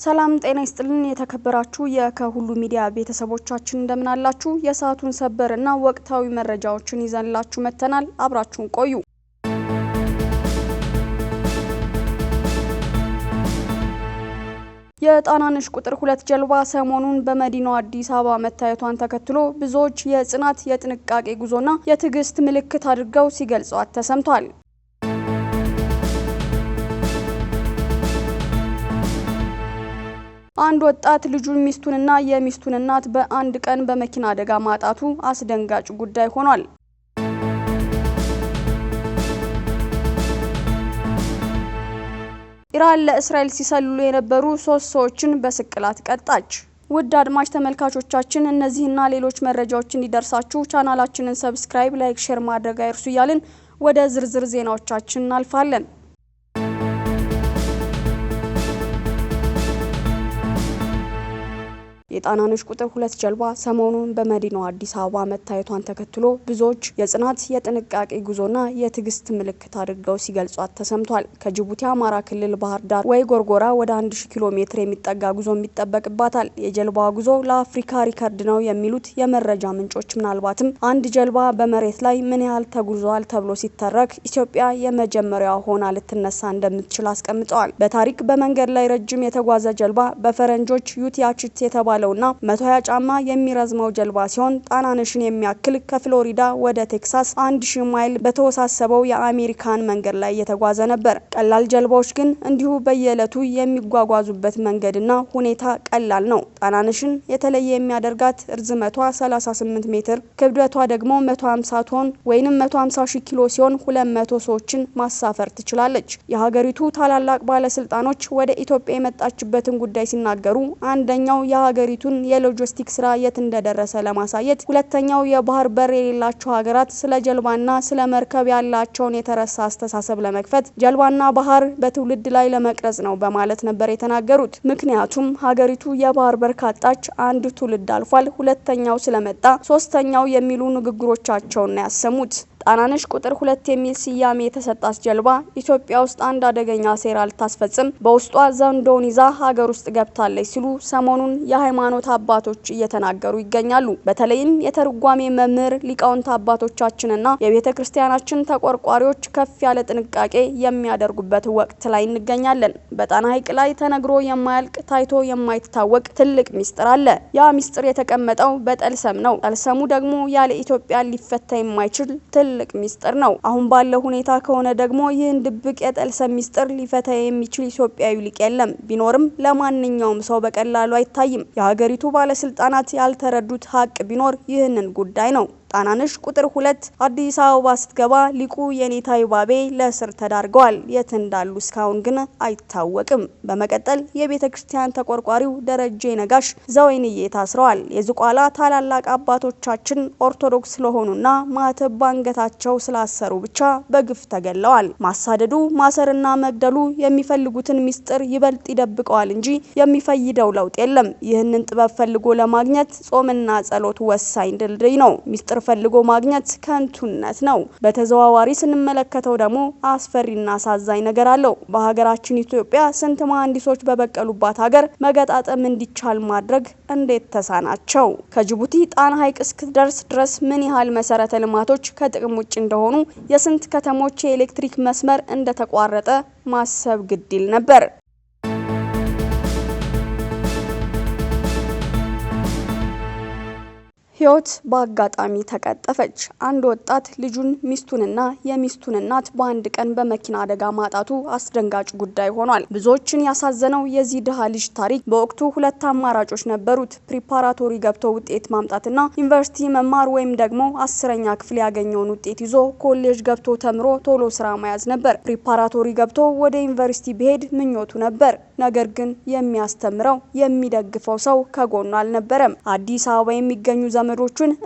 ሰላም ጤና ይስጥልን የተከበራችሁ የከሁሉ ሚዲያ ቤተሰቦቻችን እንደምን አላችሁ? የሰዓቱን ሰበርና ወቅታዊ መረጃዎችን ይዘንላችሁ መተናል። አብራችሁን ቆዩ። የጣናነሽ ቁጥር 2 ጀልባ ሰሞኑን በመዲናው አዲስ አበባ መታየቷን ተከትሎ ብዙዎች የጽናት የጥንቃቄ ጉዞና የትዕግስት ምልክት አድርገው ሲገልጿት ተሰምቷል። አንድ ወጣት ልጁን ሚስቱንና የሚስቱን እናት በአንድ ቀን በመኪና አደጋ ማጣቱ አስደንጋጭ ጉዳይ ሆኗል። ኢራን ለእስራኤል ሲሰልሉ የነበሩ 3 ሰዎችን በስቅላት ቀጣች። ውድ አድማጭ ተመልካቾቻችን እነዚህና ሌሎች መረጃዎች እንዲደርሳችሁ ቻናላችንን ሰብስክራይብ፣ ላይክ፣ ሼር ማድረግ አይርሱ እያልን ወደ ዝርዝር ዜናዎቻችን እናልፋለን። የጣናነሽ ቁጥር 2 ጀልባ ሰሞኑን በመዲናው አዲስ አበባ መታየቷን ተከትሎ ብዙዎች የጽናት የጥንቃቄ ጉዞና የትዕግስት ምልክት አድርገው ሲገልጿት ተሰምቷል። ከጅቡቲ አማራ ክልል ባህር ዳር ወይ ጎርጎራ ወደ 1000 ኪሎ ሜትር የሚጠጋ ጉዞ የሚጠበቅባታል። የጀልባዋ ጉዞ ለአፍሪካ ሪከርድ ነው የሚሉት የመረጃ ምንጮች ምናልባትም አንድ ጀልባ በመሬት ላይ ምን ያህል ተጉዟል ተብሎ ሲተረክ ኢትዮጵያ የመጀመሪያዋ ሆና ልትነሳ እንደምትችል አስቀምጠዋል። በታሪክ በመንገድ ላይ ረጅም የተጓዘ ጀልባ በፈረንጆች ዩቲያችት የተባለ ና 120 ጫማ የሚረዝመው ጀልባ ሲሆን ጣናነሽን የሚያክል ከፍሎሪዳ ወደ ቴክሳስ 1000 ማይል በተወሳሰበው የአሜሪካን መንገድ ላይ የተጓዘ ነበር። ቀላል ጀልባዎች ግን እንዲሁ በየዕለቱ የሚጓጓዙበት መንገድና ሁኔታ ቀላል ነው። ጣናነሽን የተለየ የሚያደርጋት ርዝመቷ 38 ሜትር፣ ክብደቷ ደግሞ 150 ቶን ወይንም 150 ኪሎ ሲሆን 200 ሰዎችን ማሳፈር ትችላለች። የሀገሪቱ ታላላቅ ባለስልጣኖች ወደ ኢትዮጵያ የመጣችበትን ጉዳይ ሲናገሩ አንደኛው የሀገሪቱን የሎጂስቲክ ስራ የት እንደደረሰ ለማሳየት፣ ሁለተኛው የባህር በር የሌላቸው ሀገራት ስለ ጀልባና ስለ መርከብ ያላቸውን የተረሳ አስተሳሰብ ለመክፈት፣ ጀልባና ባህር በትውልድ ላይ ለመቅረጽ ነው በማለት ነበር የተናገሩት። ምክንያቱም ሀገሪቱ የባህር በር ካጣች አንድ ትውልድ አልፏል፣ ሁለተኛው ስለመጣ ሶስተኛው የሚሉ ንግግሮቻቸውን ያሰሙት። ጣናነሽ ቁጥር 2 የሚል ስያሜ የተሰጣት ጀልባ ኢትዮጵያ ውስጥ አንድ አደገኛ ሴራ ልታስፈጽም በውስጧ ዘንዶን ይዛ ሀገር ውስጥ ገብታለች ሲሉ ሰሞኑን የሃይማኖት አባቶች እየተናገሩ ይገኛሉ። በተለይም የተርጓሜ መምህር ሊቃውንት አባቶቻችንና የቤተ ክርስቲያናችን ተቆርቋሪዎች ከፍ ያለ ጥንቃቄ የሚያደርጉበት ወቅት ላይ እንገኛለን። በጣና ሐይቅ ላይ ተነግሮ የማያልቅ ታይቶ የማይታወቅ ትልቅ ሚስጥር አለ። ያ ሚስጥር የተቀመጠው በጠልሰም ነው። ጠልሰሙ ደግሞ ያለ ኢትዮጵያ ሊፈታ የማይችል ትልቅ ሚስጥር ነው። አሁን ባለው ሁኔታ ከሆነ ደግሞ ይህን ድብቅ የጠልሰም ሚስጥር ሊፈታ የሚችል ኢትዮጵያዊ ሊቅ የለም። ቢኖርም ለማንኛውም ሰው በቀላሉ አይታይም። የሀገሪቱ ባለስልጣናት ያልተረዱት ሀቅ ቢኖር ይህንን ጉዳይ ነው። ጣናነሽ ቁጥር 2 አዲስ አበባ ስትገባ ሊቁ የኔታ ይባቤ ለእስር ተዳርገዋል። የት እንዳሉ እስካሁን ግን አይታወቅም። በመቀጠል የቤተ ክርስቲያን ተቆርቋሪው ደረጀ ነጋሽ ዘወይንዬ ታስረዋል። የዝቋላ ታላላቅ አባቶቻችን ኦርቶዶክስ ስለሆኑና ማተብ ባንገታቸው ስላሰሩ ብቻ በግፍ ተገለዋል። ማሳደዱ፣ ማሰርና መግደሉ የሚፈልጉትን ሚስጥር ይበልጥ ይደብቀዋል እንጂ የሚፈይደው ለውጥ የለም። ይህንን ጥበብ ፈልጎ ለማግኘት ጾምና ጸሎት ወሳኝ ድልድይ ነው። ሚስጥር ፈልጎ ማግኘት ከንቱነት ነው። በተዘዋዋሪ ስንመለከተው ደግሞ አስፈሪና አሳዛኝ ነገር አለው። በሀገራችን ኢትዮጵያ ስንት መሐንዲሶች በበቀሉባት ሀገር መገጣጠም እንዲቻል ማድረግ እንዴት ተሳናቸው? ከጅቡቲ ጣና ሐይቅ እስክደርስ ድረስ ምን ያህል መሰረተ ልማቶች ከጥቅም ውጭ እንደሆኑ፣ የስንት ከተሞች የኤሌክትሪክ መስመር እንደተቋረጠ ማሰብ ግድ ይል ነበር። ህይወት በአጋጣሚ ተቀጠፈች። አንድ ወጣት ልጁን ሚስቱንና የሚስቱን እናት በአንድ ቀን በመኪና አደጋ ማጣቱ አስደንጋጭ ጉዳይ ሆኗል። ብዙዎችን ያሳዘነው የዚህ ድሃ ልጅ ታሪክ በወቅቱ 2 አማራጮች ነበሩት። ፕሪፓራቶሪ ገብቶ ውጤት ማምጣትና ዩኒቨርሲቲ መማር ወይም ደግሞ 10ኛ ክፍል ያገኘውን ውጤት ይዞ ኮሌጅ ገብቶ ተምሮ ቶሎ ስራ መያዝ ነበር። ፕሪፓራቶሪ ገብቶ ወደ ዩኒቨርሲቲ ቢሄድ ምኞቱ ነበር። ነገር ግን የሚያስተምረው የሚደግፈው ሰው ከጎኑ አልነበረም። አዲስ አበባ የሚገኙ ዘመዶቹን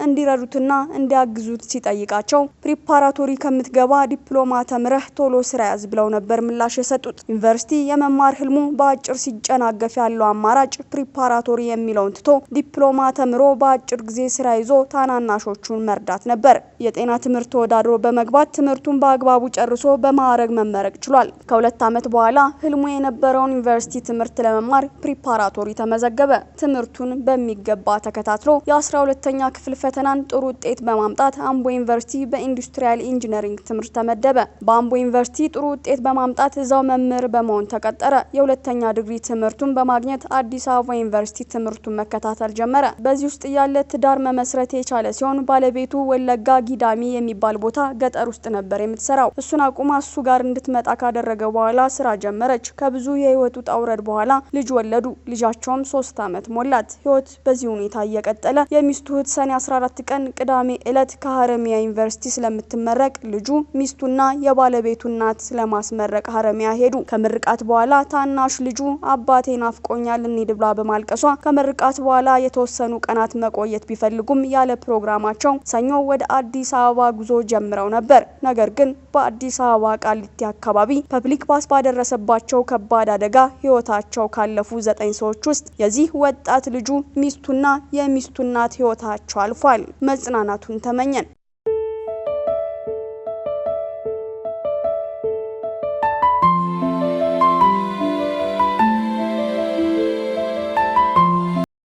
እንዲረዱትና እንዲያግዙት ሲጠይቃቸው ፕሪፓራቶሪ ከምትገባ ዲፕሎማ ተምረህ ቶሎ ስራ ያዝ ብለው ነበር ምላሽ የሰጡት። ዩኒቨርሲቲ የመማር ህልሙ በአጭር ሲጨናገፍ ያለው አማራጭ ፕሪፓራቶሪ የሚለውን ትቶ ዲፕሎማ ተምሮ በአጭር ጊዜ ስራ ይዞ ታናናሾቹን መርዳት ነበር። የጤና ትምህርት ተወዳድሮ በመግባት ትምህርቱን በአግባቡ ጨርሶ በማዕረግ መመረቅ ችሏል። ከ2 ዓመት በኋላ ህልሙ የነበረውን ዩኒቨርሲቲ ዩኒቨርሲቲ ትምህርት ለመማር ፕሪፓራቶሪ ተመዘገበ። ትምህርቱን በሚገባ ተከታትሎ የ12ኛ ክፍል ፈተናን ጥሩ ውጤት በማምጣት አምቦ ዩኒቨርሲቲ በኢንዱስትሪያል ኢንጂነሪንግ ትምህርት ተመደበ። በአምቦ ዩኒቨርሲቲ ጥሩ ውጤት በማምጣት እዛው መምህር በመሆን ተቀጠረ። የሁለተኛ ዲግሪ ትምህርቱን በማግኘት አዲስ አበባ ዩኒቨርሲቲ ትምህርቱን መከታተል ጀመረ። በዚህ ውስጥ ያለ ትዳር መመስረት የቻለ ሲሆን ባለቤቱ ወለጋ ጊዳሚ የሚባል ቦታ ገጠር ውስጥ ነበር የምትሰራው። እሱን አቁማ እሱ ጋር እንድትመጣ ካደረገ በኋላ ስራ ጀመረች። ከብዙ የህይወቱ ጣውረድ በኋላ ልጅ ወለዱ። ልጃቸውም 3 ዓመት ሞላት። ህይወት በዚህ ሁኔታ እየቀጠለ የሚስቱ እህት ሰኔ 14 ቀን ቅዳሜ ዕለት ከሀረሚያ ዩኒቨርሲቲ ስለምትመረቅ ልጁ ሚስቱና የባለቤቱ እናት ስለማስመረቅ ሀረሚያ ሄዱ። ከምርቃት በኋላ ታናሽ ልጁ አባቴ ናፍቆኛል እንሂድ ብላ በማልቀሷ ከምርቃት በኋላ የተወሰኑ ቀናት መቆየት ቢፈልጉም ያለ ፕሮግራማቸው ሰኞ ወደ አዲስ አበባ ጉዞ ጀምረው ነበር። ነገር ግን በአዲስ አበባ ቃሊቲ አካባቢ ፐብሊክ ባስ ባደረሰባቸው ከባድ አደጋ ህይወታቸው ካለፉ 9 ሰዎች ውስጥ የዚህ ወጣት ልጁ ሚስቱና የሚስቱ እናት ህይወታቸው አልፏል። መጽናናቱን ተመኘን።